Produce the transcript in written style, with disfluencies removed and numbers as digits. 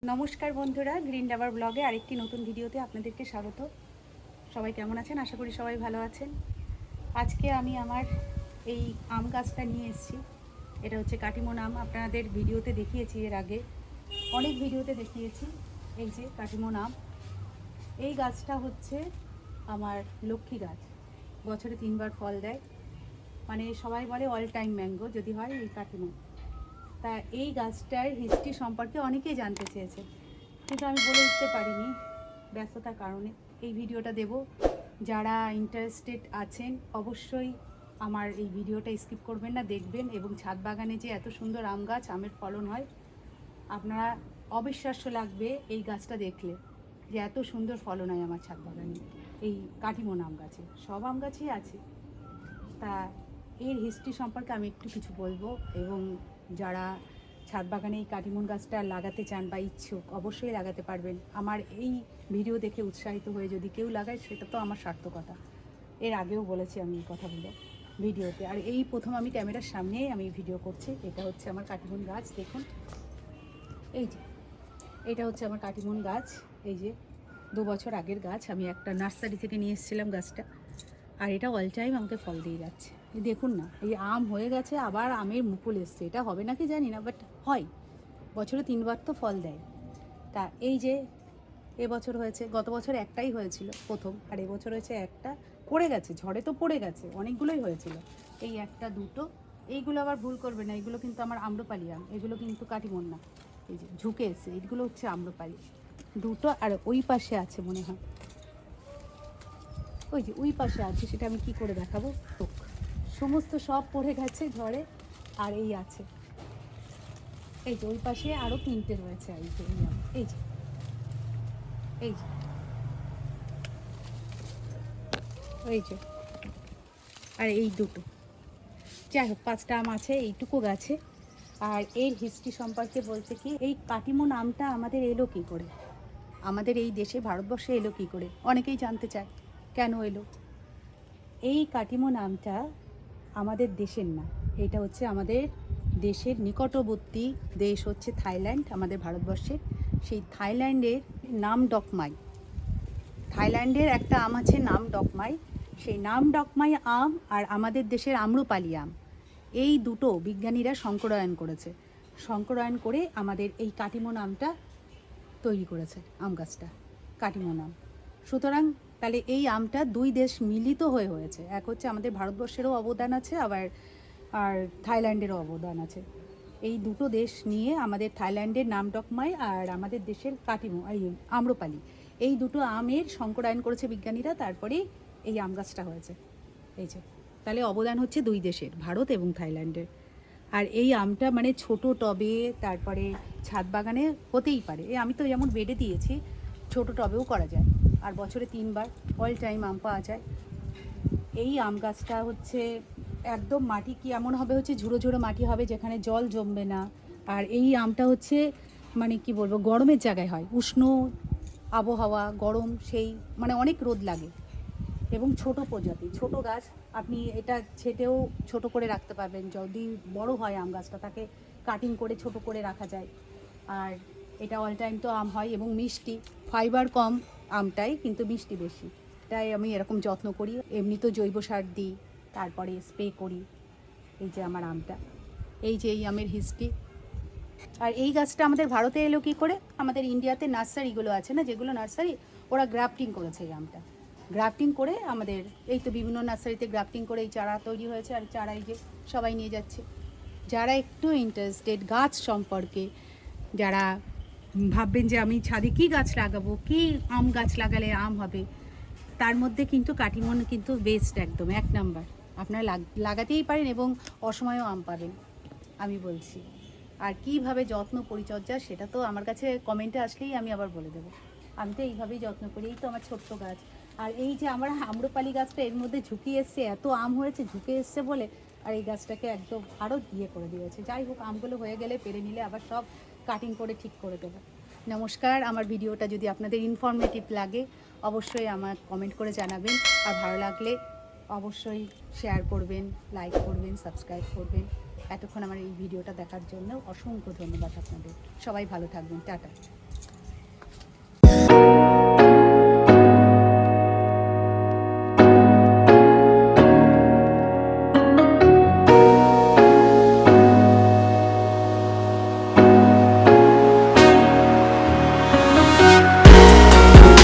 নমস্কার বন্ধুরা, গ্রিন ডাবার ব্লগে আরেকটি নতুন ভিডিওতে আপনাদেরকে স্বাগত। সবাই কেমন আছেন? আশা করি সবাই ভালো আছেন। আজকে আমি আমার এই আম গাছটা নিয়ে এসেছি। এটা হচ্ছে কাটিমন আম। আপনাদের ভিডিওতে দেখিয়েছি, এর আগে অনেক ভিডিওতে দেখিয়েছি। এই যে কাটিমন আম, এই গাছটা হচ্ছে আমার লক্ষ্মী গাছ। বছরে 3বার ফল দেয়, মানে সবাই বলে অল টাইম ম্যাঙ্গো যদি হয় এই কাটিমন। তা এই গাছটার হিস্ট্রি সম্পর্কে অনেকেই জানতে চেয়েছে, কিন্তু আমি বলে উঠতে পারিনি ব্যস্ততার কারণে। এই ভিডিওটা দেব, যারা ইন্টারেস্টেড আছেন অবশ্যই আমার এই ভিডিওটা স্কিপ করবেন না, দেখবেন। এবং ছাদ বাগানে যে এত সুন্দর আম গাছ, আমের ফলন হয়, আপনারা অবিশ্বাস্য লাগবে এই গাছটা দেখলে যে এত সুন্দর ফলন হয় আমার ছাদ বাগানে এই কাটিমন আম গাছে। সব আম গাছই আছে, তা এর হিস্ট্রি সম্পর্কে আমি একটু কিছু বলবো। এবং যারা ছাদ বাগানে এই কাটিমন গাছটা লাগাতে চান বা ইচ্ছুক, অবশ্যই লাগাতে পারবেন। আমার এই ভিডিও দেখে উৎসাহিত হয়ে যদি কেউ লাগায়, সেটা তো আমার সার্থকতা। এর আগেও বলেছি আমি এই কথাগুলো ভিডিওতে, আর এই প্রথম আমি ক্যামেরার সামনে আমি ভিডিও করছি। এটা হচ্ছে আমার কাটিমন গাছ, দেখুন। এই যে এটা হচ্ছে আমার কাটিমন গাছ। এই যে 2 বছর আগের গাছ, আমি একটা নার্সারি থেকে নিয়ে এসেছিলাম গাছটা। আর এটা অল টাইম আমাকে ফল দিয়ে যাচ্ছে। এই দেখুন না, এই আম হয়ে গেছে, আবার আমের মুকুল এসছে। এটা হবে নাকি জানি না, বাট হয়। বছরে 3বার তো ফল দেয়। তা এই যে এবছর হয়েছে, গত বছর একটাই হয়েছিল প্রথম, আর এবছর হয়েছে একটা। পড়ে গেছে, ঝড়ে তো পড়ে গেছে, অনেকগুলোই হয়েছিল। এই একটা দুটো, এইগুলো আবার ভুল করবে না, এগুলো কিন্তু আমার আম্রপালি আম, এগুলো কিন্তু কাটিমন না। এই যে ঝুঁকে এসে, এইগুলো হচ্ছে আম্রপালি দুটো। আর ওই পাশে আছে মনে হয়, ওই যে ওই পাশে আছে, সেটা আমি কি করে দেখাবো। তো সমস্ত সব পড়ে গেছে ঝড়ে, আর এই আছে। এই যে ওই পাশে আরও 3টে রয়েছে। এই যে এই যে এই যে এই যে আর এই দুটো, যাই হোক 5টা আম আছে এইটুকু গাছে। আর এর হিস্ট্রি সম্পর্কে বলতে কি, এই কাটিমন আমটা আমাদের এলো কী করে, আমাদের এই দেশে ভারতবর্ষে এলো কী করে, অনেকেই জানতে চায় কেন এলো। এই কাটিমন আমটা আমাদের দেশের না, এটা হচ্ছে আমাদের দেশের নিকটবর্তী দেশ হচ্ছে থাইল্যান্ড, আমাদের ভারতবর্ষের। সেই থাইল্যান্ডের নাম ডকমাই, থাইল্যান্ডের একটা আম আছে নাম ডকমাই। সেই নাম ডকমাই আম আর আমাদের দেশের আম্রপালি আম, এই দুটো বিজ্ঞানীরা সংকরায়ন করেছে। সংকরায়ন করে আমাদের এই কাটিমন আমটা তৈরি করেছে, আম গাছটা কাটিমন আম। সুতরাং তাহলে এই আমটা 2 দেশ মিলিত হয়ে হয়েছে। এক হচ্ছে আমাদের ভারতবর্ষেরও অবদান আছে, আবার আর থাইল্যান্ডেরও অবদান আছে। এই দুটো দেশ নিয়ে আমাদের থাইল্যান্ডের নামডকমাই আর আমাদের দেশের এই আম্রপালি, এই দুটো আমের সংকরায়ন করেছে বিজ্ঞানীরা, তারপরেই এই আম গাছটা হয়েছে। এই যে তাহলে অবদান হচ্ছে 2 দেশের, ভারত এবং থাইল্যান্ডের। আর এই আমটা মানে ছোট টবে, তারপরে ছাদ বাগানে হতেই পারে। আমি তো যেমন বেডে দিয়েছি, ছোট টবেও করা যায়। আর বছরে 3বার অল টাইম আম পাওয়া যায়। এই আম গাছটা হচ্ছে একদম মাটি কি এমন হবে, হচ্ছে ঝুড়ো ঝুড়ো মাটি হবে, যেখানে জল জমবে না। আর এই আমটা হচ্ছে মানে কি বলবো, গরমের জায়গায় হয়, উষ্ণ আবহাওয়া, গরম, সেই মানে অনেক রোদ লাগে। এবং ছোট প্রজাতি, ছোট গাছ, আপনি এটা ছেটেও ছোট করে রাখতে পারবেন। যদি বড় হয় আম গাছটা, তাকে কাটিং করে ছোট করে রাখা যায়। আর এটা অল টাইম তো আম হয়, এবং মিষ্টি, ফাইবার কম আমটাই, কিন্তু মিষ্টি বেশি। তাই আমি এরকম যত্ন করি। এমনি তো জৈব সার দিই, তারপরে স্প্রে করি। এই যে আমার আমটা, এই যে এই আমের হিস্ট্রি। আর এই গাছটা আমাদের ভারতে এলো কী করে, আমাদের ইন্ডিয়াতে নার্সারিগুলো আছে না, যেগুলো নার্সারি, ওরা গ্রাফটিং করেছে এই আমটা। গ্রাফটিং করে আমাদের এই তো বিভিন্ন নার্সারিতে গ্রাফটিং করে এই চারা তৈরি হয়েছে। আর চারা এই যে সবাই নিয়ে যাচ্ছে। যারা একটু ইন্টারেস্টেড গাছ সম্পর্কে, যারা ভাববেন যে আমি ছাদে কী গাছ লাগাবো, কী আম গাছ লাগালে আম হবে, তার মধ্যে কিন্তু কাটিমন কিন্তু বেস্ট, একদম 1 নাম্বার। আপনারা লাগাতেই পারেন এবং অসময়েও আম পাবেন, আমি বলছি। আর কীভাবে যত্ন পরিচর্যা, সেটা তো আমার কাছে কমেন্টে আসলেই আমি আবার বলে দেবো। আমি তো এইভাবেই যত্ন করি। এই তো আমার ছোট্ট গাছ। আর এই যে আমার আম্রপালি গাছটা, এর মধ্যে ঝুঁকি এসছে, এত আম হয়েছে ঝুঁকে এসছে বলে, আর এই গাছটাকে একদম আরও করে দিয়েছে। যাই হোক, আমগুলো হয়ে গেলে পেরে নিলে আবার সব কাটিং করে ঠিক করে দেবো। নমস্কার। আমার ভিডিওটা যদি আপনাদের ইনফরমেটিভ লাগে, অবশ্যই আমার কমেন্ট করে জানাবেন। আর ভালো লাগলে অবশ্যই শেয়ার করবেন, লাইক করবেন, সাবস্ক্রাইব করবেন। এতক্ষণ আমার এই ভিডিওটা দেখার জন্য অসংখ্য ধন্যবাদ আপনাদের। সবাই ভালো থাকবেন, টাটা।